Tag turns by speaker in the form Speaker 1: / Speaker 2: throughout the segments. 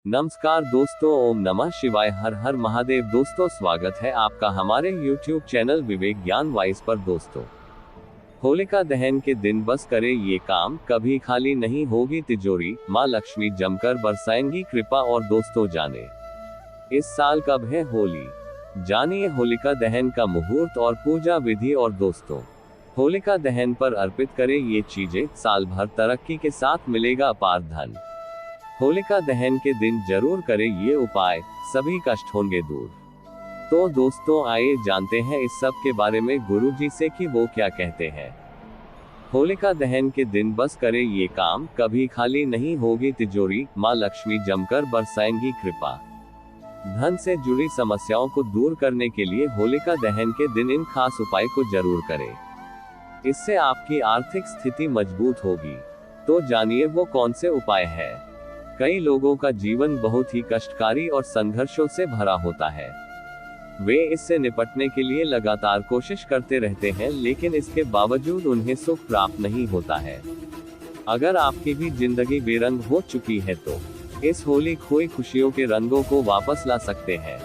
Speaker 1: नमस्कार दोस्तों, ओम नमः शिवाय, हर हर महादेव। दोस्तों, स्वागत है आपका हमारे YouTube चैनल विवेक ज्ञान वाइस पर। दोस्तों, होलिका दहन के दिन बस करे ये काम, कभी खाली नहीं होगी तिजोरी, माँ लक्ष्मी जमकर बरसाएंगी कृपा। और दोस्तों, जाने इस साल कब है होली, जानिए होलिका दहन का मुहूर्त और पूजा विधि। और दोस्तों, होलिका दहन पर अर्पित करें ये चीजें, साल भर तरक्की के साथ मिलेगा अपार धन। होलिका दहन के दिन जरूर करें ये उपाय, सभी कष्ट होंगे दूर। तो दोस्तों, आइए जानते हैं इस सब के बारे में गुरुजी से कि वो क्या कहते हैं। होलिका दहन के दिन बस करें ये काम, कभी खाली नहीं होगी तिजोरी, माँ लक्ष्मी जमकर बरसाएंगी कृपा। धन से जुड़ी समस्याओं को दूर करने के लिए होलिका दहन के दिन इन खास उपाय को जरूर करें। इससे आपकी आर्थिक स्थिति मजबूत होगी। तो जानिए वो कौन से उपाय है। कई लोगों का जीवन बहुत ही कष्टकारी और संघर्षों से भरा होता है। वे इससे निपटने के लिए लगातार कोशिश करते रहते हैं, लेकिन इसके बावजूद उन्हें सुख प्राप्त नहीं होता है। अगर आपकी भी जिंदगी बेरंग हो चुकी है तो इस होली खोई खुशियों के रंगों को वापस ला सकते हैं।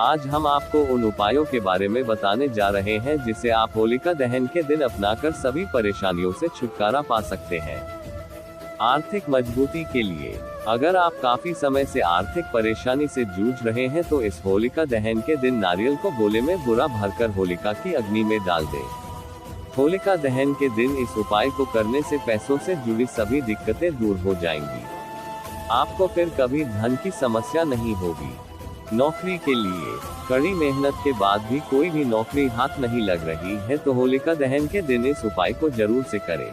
Speaker 1: आज हम आपको उन उपायों के बारे में बताने जा रहे हैं जिसे आप होलिका दहन के दिन अपनाकर सभी परेशानियों से छुटकारा पा सकते हैं। आर्थिक मजबूती के लिए, अगर आप काफी समय से आर्थिक परेशानी से जूझ रहे हैं तो इस होलिका दहन के दिन नारियल को गोले में बुरा भरकर होलिका की अग्नि में डाल दें। होलिका दहन के दिन इस उपाय को करने से पैसों से जुड़ी सभी दिक्कतें दूर हो जाएंगी। आपको फिर कभी धन की समस्या नहीं होगी। नौकरी के लिए, कड़ी मेहनत के बाद भी कोई भी नौकरी हाथ नहीं लग रही है तो होलिका दहन के दिन इस उपाय को जरूर से करें।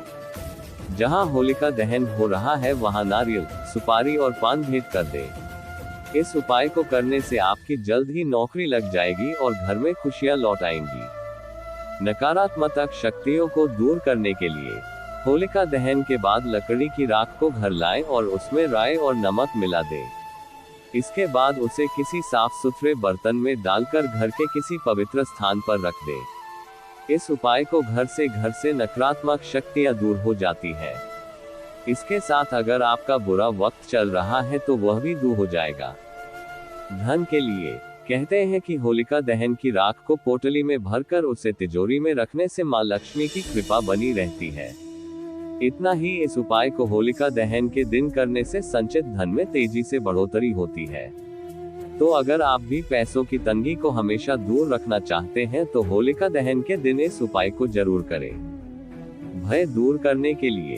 Speaker 1: जहां होलिका दहन हो रहा है वहां नारियल, सुपारी और पान भेंट कर दें। इस उपाय को करने से आपकी जल्द ही नौकरी लग जाएगी और घर में खुशियां लौट आएंगी। नकारात्मक शक्तियों को दूर करने के लिए होलिका दहन के बाद लकड़ी की राख को घर लाएं और उसमें राई और नमक मिला दें। इसके बाद उसे किसी साफ सुथरे बर्तन में डालकर घर के किसी पवित्र स्थान पर रख दें। इस उपाय को घर से नकारात्मक शक्तियां दूर हो जाती है। इसके साथ अगर आपका बुरा वक्त चल रहा है तो वह भी दूर हो जाएगा। धन के लिए, कहते हैं कि होलिका दहन की राख को पोटली में भरकर उसे तिजोरी में रखने से माँ लक्ष्मी की कृपा बनी रहती है। इतना ही, इस उपाय को होलिका दहन के दिन करने से संचित धन में तेजी से बढ़ोतरी होती है। तो अगर आप भी पैसों की तंगी को हमेशा दूर रखना चाहते हैं तो होलिका दहन के दिन इस उपाय को जरूर करें। भय दूर करने के लिए,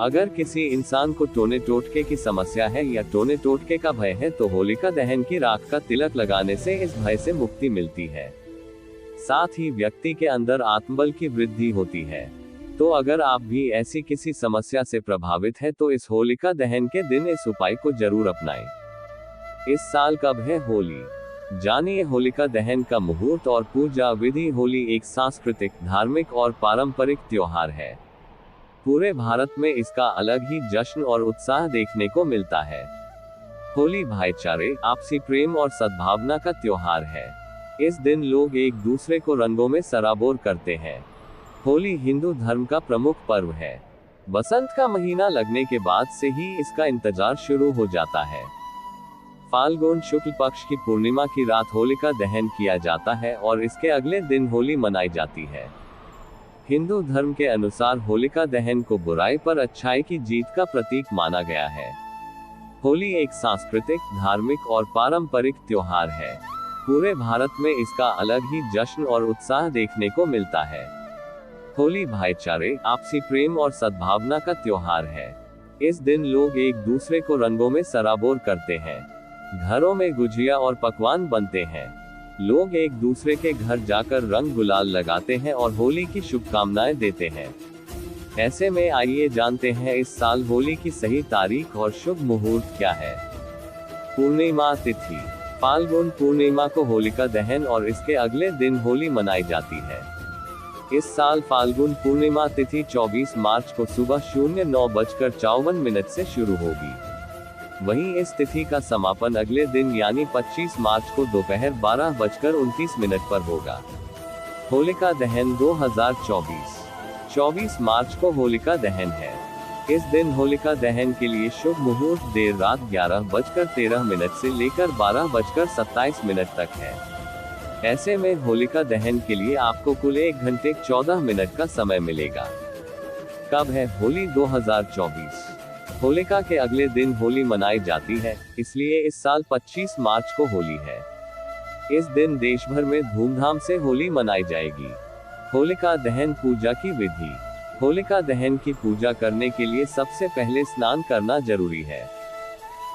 Speaker 1: अगर किसी इंसान को टोने टोटके की समस्या है या टोने टोटके का भय है तो होलिका दहन की राख का तिलक लगाने से इस भय से मुक्ति मिलती है। साथ ही व्यक्ति के अंदर आत्मबल की वृद्धि होती है। तो अगर आप भी ऐसी किसी समस्या से प्रभावित है तो इस होलिका दहन के दिन इस उपाय को जरूर अपनाएं। इस साल कब है होली, जानिए होलिका दहन का मुहूर्त और पूजा विधि। होली एक सांस्कृतिक, धार्मिक और पारंपरिक त्योहार है। पूरे भारत में इसका अलग ही जश्न और उत्साह देखने को मिलता है। होली भाईचारे, आपसी प्रेम और सद्भावना का त्योहार है। इस दिन लोग एक दूसरे को रंगों में सराबोर करते हैं। होली हिंदू धर्म का प्रमुख पर्व है। बसंत का महीना लगने के बाद से ही इसका इंतजार शुरू हो जाता है। फाल्गुन शुक्ल पक्ष की पूर्णिमा की रात होलिका दहन किया जाता है और इसके अगले दिन होली मनाई जाती है। हिंदू धर्म के अनुसार होलिका दहन को बुराई पर अच्छाई की जीत का प्रतीक माना गया है। होली एक सांस्कृतिक, धार्मिक और पारंपरिक त्योहार है। पूरे भारत में इसका अलग ही जश्न और उत्साह देखने को मिलता है। होली भाईचारे, आपसी प्रेम और सद्भावना का त्योहार है। इस दिन लोग एक दूसरे को रंगों में सराबोर करते हैं। घरों में गुजिया और पकवान बनते हैं। लोग एक दूसरे के घर जाकर रंग गुलाल लगाते हैं और होली की शुभकामनाएं देते हैं। ऐसे में आइए जानते हैं इस साल होली की सही तारीख और शुभ मुहूर्त क्या है। पूर्णिमा तिथि, फाल्गुन पूर्णिमा को होलिका दहन और इसके अगले दिन होली मनाई जाती है। इस साल फाल्गुन पूर्णिमा तिथि 24 मार्च को सुबह 09:54 से शुरू होगी। वहीं इस तिथि का समापन अगले दिन यानी 25 मार्च को दोपहर 12:29 पर होगा। होलिका दहन 2024, 24 मार्च को होलिका दहन है। इस दिन होलिका दहन के लिए शुभ मुहूर्त देर रात 11:13 से लेकर 12:27 तक है। ऐसे में होलिका दहन के लिए आपको कुल 1 घंटे 14 मिनट का समय मिलेगा। कब है होली 2024? होलिका के अगले दिन होली मनाई जाती है, इसलिए इस साल 25 मार्च को होली है। इस दिन देश भर में धूमधाम से होली मनाई जाएगी। होलिका दहन पूजा की विधि। होलिका दहन की पूजा करने के लिए सबसे पहले स्नान करना जरूरी है।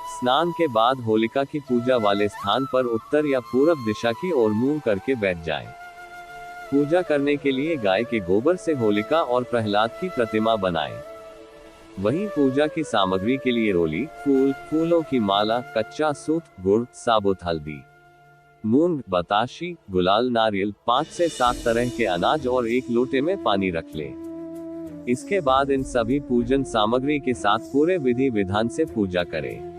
Speaker 1: स्नान के बाद होलिका की पूजा वाले स्थान पर उत्तर या पूरब दिशा की ओर मुंह करके बैठ जाएं। पूजा करने के लिए गाय के गोबर से होलिका और प्रहलाद की प्रतिमा बनाएं। वहीं पूजा की सामग्री के लिए रोली, फूल, फूलों की माला, कच्चा सूत, गुड़, साबुत हल्दी, मूंग, बताशी, गुलाल, नारियल, 5 से 7 तरह के अनाज और 1 लोटे में पानी रख ले। इसके बाद इन सभी पूजन सामग्री के साथ पूरे विधि विधान से पूजा करें।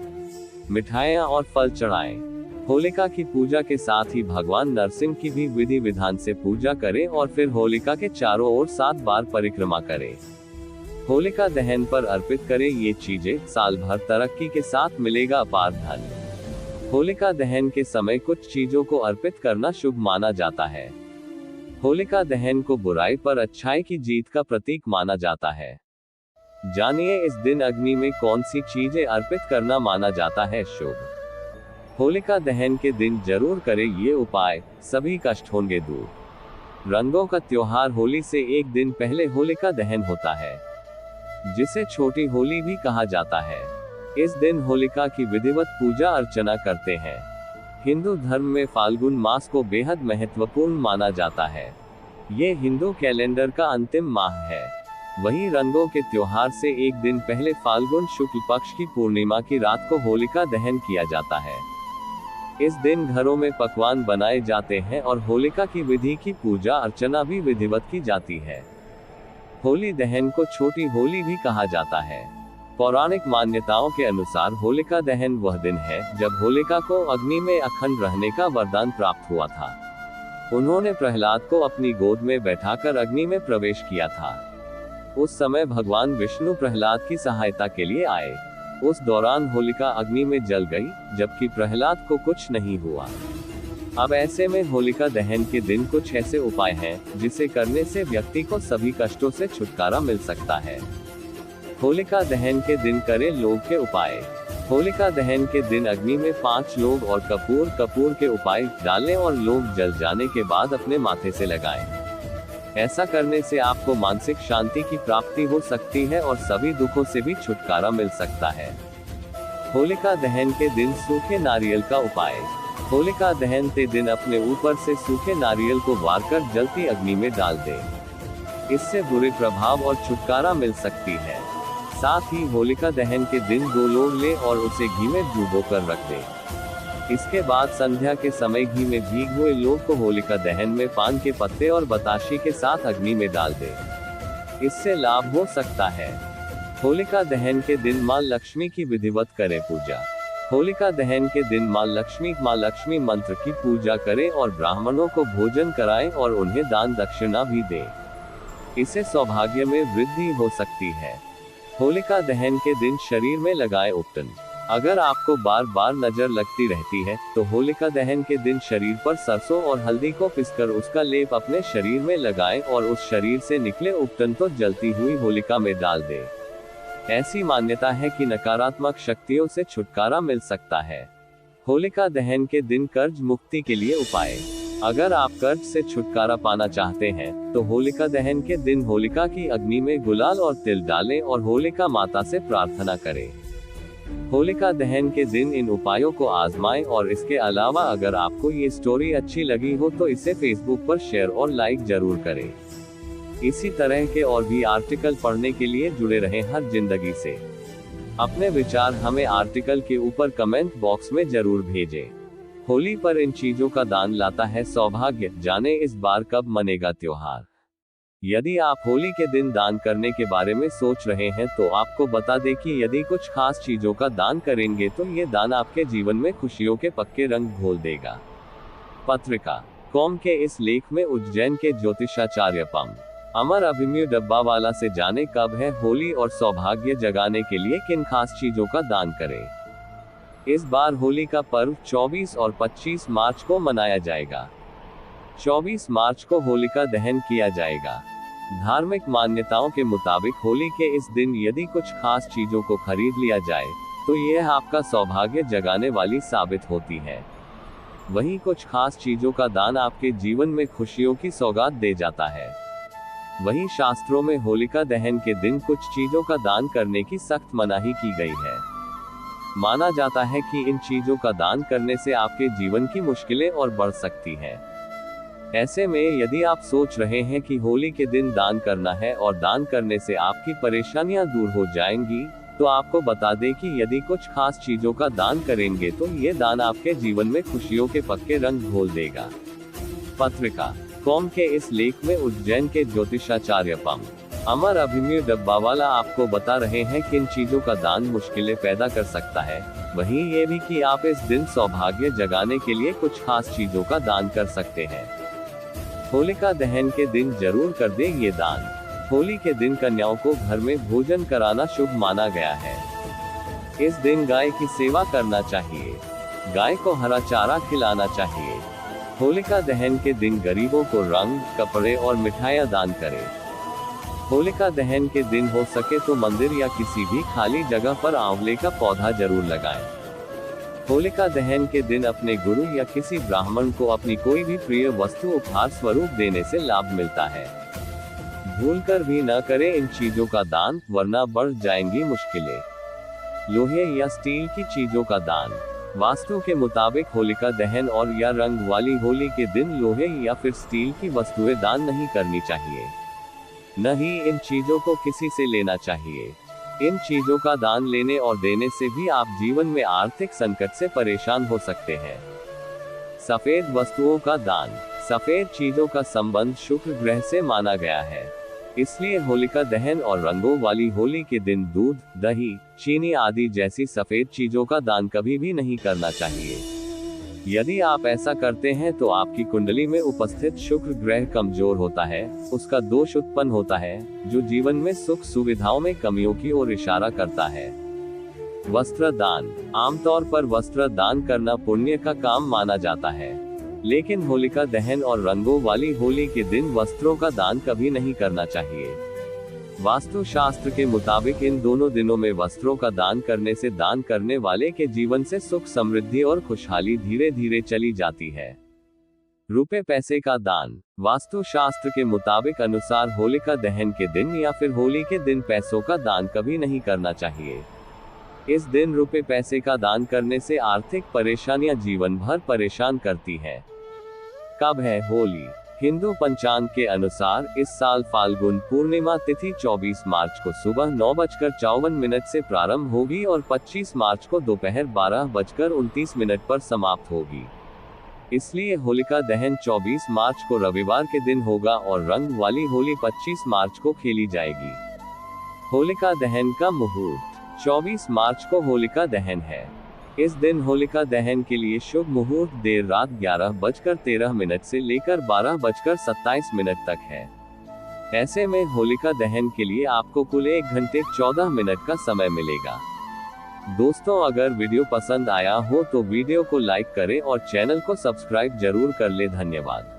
Speaker 1: मिठाइयाँ और फल चढ़ाएं। होलिका की पूजा के साथ ही भगवान नरसिंह की भी विधि विधान से पूजा करें और फिर होलिका के चारों ओर 7 बार परिक्रमा करें। होलिका दहन पर अर्पित करें ये चीजें, साल भर तरक्की के साथ मिलेगा अपार धन। होलिका दहन के समय कुछ चीजों को अर्पित करना शुभ माना जाता है। होलिका दहन को बुराई पर अच्छाई की जीत का प्रतीक माना जाता है। जानिए इस दिन अग्नि में कौन सी चीजें अर्पित करना माना जाता है शुभ। होलिका दहन के दिन जरूर करें ये उपाय, सभी कष्ट होंगे दूर। रंगों का त्योहार होली से एक दिन पहले होलिका दहन होता है, जिसे छोटी होली भी कहा जाता है। इस दिन होलिका की विधिवत पूजा अर्चना करते हैं। हिंदू धर्म में फाल्गुन मास को बेहद महत्वपूर्ण माना जाता है। ये हिंदू कैलेंडर का अंतिम माह है। वहीं रंगों के त्योहार से एक दिन पहले फाल्गुन शुक्ल पक्ष की पूर्णिमा की रात को होलिका दहन किया जाता है। इस दिन घरों में पकवान बनाए जाते हैं और होलिका की विधि की पूजा अर्चना भी विधिवत की जाती है। होली दहन को छोटी होली भी कहा जाता है। पौराणिक मान्यताओं के अनुसार होलिका दहन वह दिन है जब होलिका को अग्नि में अखंड रहने का वरदान प्राप्त हुआ था। उन्होंने प्रहलाद को अपनी गोद में बैठाकर अग्नि में प्रवेश किया था। उस समय भगवान विष्णु प्रहलाद की सहायता के लिए आए। उस दौरान होलिका अग्नि में जल गई, जबकि प्रहलाद को कुछ नहीं हुआ। अब ऐसे में होलिका दहन के दिन कुछ ऐसे उपाय हैं जिसे करने से व्यक्ति को सभी कष्टों से छुटकारा मिल सकता है। होलिका दहन के दिन करें लोग के उपाय। होलिका दहन के दिन अग्नि में 5 लोग और कपूर के उपाय डालें और लोग जल जाने के बाद अपने माथे से लगाएं। ऐसा करने से आपको मानसिक शांति की प्राप्ति हो सकती है और सभी दुखों से भी छुटकारा मिल सकता है। होलिका दहन के दिन सूखे नारियल का उपाय। होलिका दहन के दिन अपने ऊपर से सूखे नारियल को वारकर जलती अग्नि में डाल दें। इससे बुरे प्रभाव और छुटकारा मिल सकती है। साथ ही होलिका दहन के दिन 2 लोग लें और उसे घी में डुबोकर रख दें। इसके बाद संध्या के समय घी में भीग हुए लोग को होलिका दहन में पान के पत्ते और बताशी के साथ अग्नि में डाल दें। इससे लाभ हो सकता है। होलिका दहन के दिन मां लक्ष्मी की विधिवत करें पूजा। होलिका दहन के दिन मां लक्ष्मी मंत्र की पूजा करें और ब्राह्मणों को भोजन कराएं और उन्हें दान दक्षिणा भी दें। इससे सौभाग्य में वृद्धि हो सकती है। होलिका दहन के दिन शरीर में लगाएं उपटन। अगर आपको बार बार नजर लगती रहती है तो होलिका दहन के दिन शरीर पर सरसों और हल्दी को पिसकर उसका लेप अपने शरीर में लगाएं और उस शरीर से निकले उपटन को जलती हुई होलिका में डाल दें। ऐसी मान्यता है कि नकारात्मक शक्तियों से छुटकारा मिल सकता है। होलिका दहन के दिन कर्ज मुक्ति के लिए उपाय। अगर आप कर्ज से छुटकारा पाना चाहते हैं तो होलिका दहन के दिन होलिका की अग्नि में गुलाल और तिल डालें और होलिका माता से प्रार्थना करें। होलिका दहन के दिन इन उपायों को आजमाएं और इसके अलावा अगर आपको ये स्टोरी अच्छी लगी हो तो इसे फेसबुक पर शेयर और लाइक जरूर करें। इसी तरह के और भी आर्टिकल पढ़ने के लिए जुड़े रहें हर जिंदगी से। अपने विचार हमें आर्टिकल के ऊपर कमेंट बॉक्स में जरूर भेजें। होली पर इन चीजों का दान लाता है सौभाग्य। जाने इस बार कब मनेगा त्योहार। यदि आप होली के दिन दान करने के बारे में सोच रहे हैं तो आपको बता दें कि यदि कुछ खास चीजों का दान करेंगे तो ये दान आपके जीवन में खुशियों के पक्के रंग घोल देगा। पत्रिका कॉम के इस लेख में उज्जैन के ज्योतिषाचार्य पम अमर अभिमन्यु डब्बावाला से जाने कब है होली और सौभाग्य जगाने के लिए किन खास चीजों का दान करें। इस बार होली का पर्व 24 और 25 मार्च को मनाया जाएगा। 24 मार्च को होलिका दहन किया जाएगा। धार्मिक मान्यताओं के मुताबिक होली के इस दिन यदि कुछ खास चीजों को खरीद लिया जाए तो यह आपका सौभाग्य जगाने वाली साबित होती है। वहीं कुछ खास चीजों का दान आपके जीवन में खुशियों की सौगात दे जाता है। वहीं शास्त्रों में होलिका दहन के दिन कुछ चीजों का दान करने की सख्त मनाही की गई है। माना जाता है कि इन चीजों का दान करने से आपके जीवन की मुश्किलें और बढ़ सकती हैं। ऐसे में यदि आप सोच रहे हैं कि होली के दिन दान करना है और दान करने से आपकी परेशानियां दूर हो जाएंगी, तो आपको बता दें कि यदि कुछ खास चीजों का दान करेंगे तो ये दान आपके जीवन में खुशियों के पक्के रंग घोल देगा। पत्रिका कॉम के इस लेख में उज्जैन के ज्योतिषाचार्य पम अमर अभिमन्यु डब्बावाला आपको बता रहे हैं किन चीजों का दान मुश्किलें पैदा कर सकता है। वहीं ये भी कि आप इस दिन सौभाग्य जगाने के लिए कुछ खास चीजों का दान कर सकते हैं। होलिका दहन के दिन जरूर कर दें ये दान। होली के दिन कन्याओं को घर में भोजन कराना शुभ माना गया है। इस दिन गाय की सेवा करना चाहिए। गाय को हरा चारा खिलाना चाहिए। होलिका दहन के दिन गरीबों को रंग, कपड़े और मिठाइयाँ दान करें। होलिका दहन के दिन हो सके तो मंदिर या किसी भी खाली जगह पर आंवले का पौधा जरूर लगाएं। होलिका दहन के दिन अपने गुरु या किसी ब्राह्मण को अपनी कोई भी प्रिय वस्तु उपहार स्वरूप देने से लाभ मिलता है। भूलकर भी न करें इन चीजों का दान, वरना बढ़ जाएंगी मुश्किलें। लोहे या स्टील की चीजों का दान। वास्तु के मुताबिक होलिका दहन और या रंग वाली होली के दिन लोहे या फिर स्टील की वस्तुएं दान नहीं करनी चाहिए। न ही इन चीजों को किसी से लेना चाहिए। इन चीजों का दान लेने और देने से भी आप जीवन में आर्थिक संकट से परेशान हो सकते हैं। सफेद वस्तुओं का दान। सफेद चीजों का संबंध शुक्र ग्रह से माना गया है, इसलिए होलिका दहन और रंगों वाली होली के दिन दूध, दही, चीनी आदि जैसी सफेद चीजों का दान कभी भी नहीं करना चाहिए। यदि आप ऐसा करते हैं तो आपकी कुंडली में उपस्थित शुक्र ग्रह कमजोर होता है, उसका दोष उत्पन्न होता है, जो जीवन में सुख सुविधाओं में कमियों की ओर इशारा करता है। वस्त्र दान। आमतौर पर वस्त्र दान करना पुण्य का काम माना जाता है, लेकिन होलिका दहन और रंगों वाली होली के दिन वस्त्रों का दान कभी नहीं करना चाहिए। वास्तु शास्त्र के मुताबिक इन दोनों दिनों में वस्त्रों का दान करने से दान करने वाले के जीवन से सुख समृद्धि और खुशहाली धीरे धीरे चली जाती है। रुपए पैसे का दान। वास्तु शास्त्र के मुताबिक अनुसार होलिका दहन के दिन या फिर होली के दिन पैसों का दान कभी नहीं करना चाहिए। इस दिन रुपए पैसे का दान करने से आर्थिक परेशानियां जीवन भर परेशान करती हैं। कब है होली? हिंदू पंचांग के अनुसार इस साल फाल्गुन पूर्णिमा तिथि 24 मार्च को सुबह 9:54 से प्रारंभ होगी और 25 मार्च को दोपहर 12:29 पर समाप्त होगी। इसलिए होलिका दहन 24 मार्च को रविवार के दिन होगा और रंग वाली होली 25 मार्च को खेली जाएगी। होलिका दहन का मुहूर्त। 24 मार्च को होलिका दहन है। इस दिन होलिका दहन के लिए शुभ मुहूर्त देर रात 11:13 से लेकर 12:27 तक है। ऐसे में होलिका दहन के लिए आपको कुल 1 घंटे 14 मिनट का समय मिलेगा। दोस्तों, अगर वीडियो पसंद आया हो तो वीडियो को लाइक करें और चैनल को सब्सक्राइब जरूर कर ले। धन्यवाद।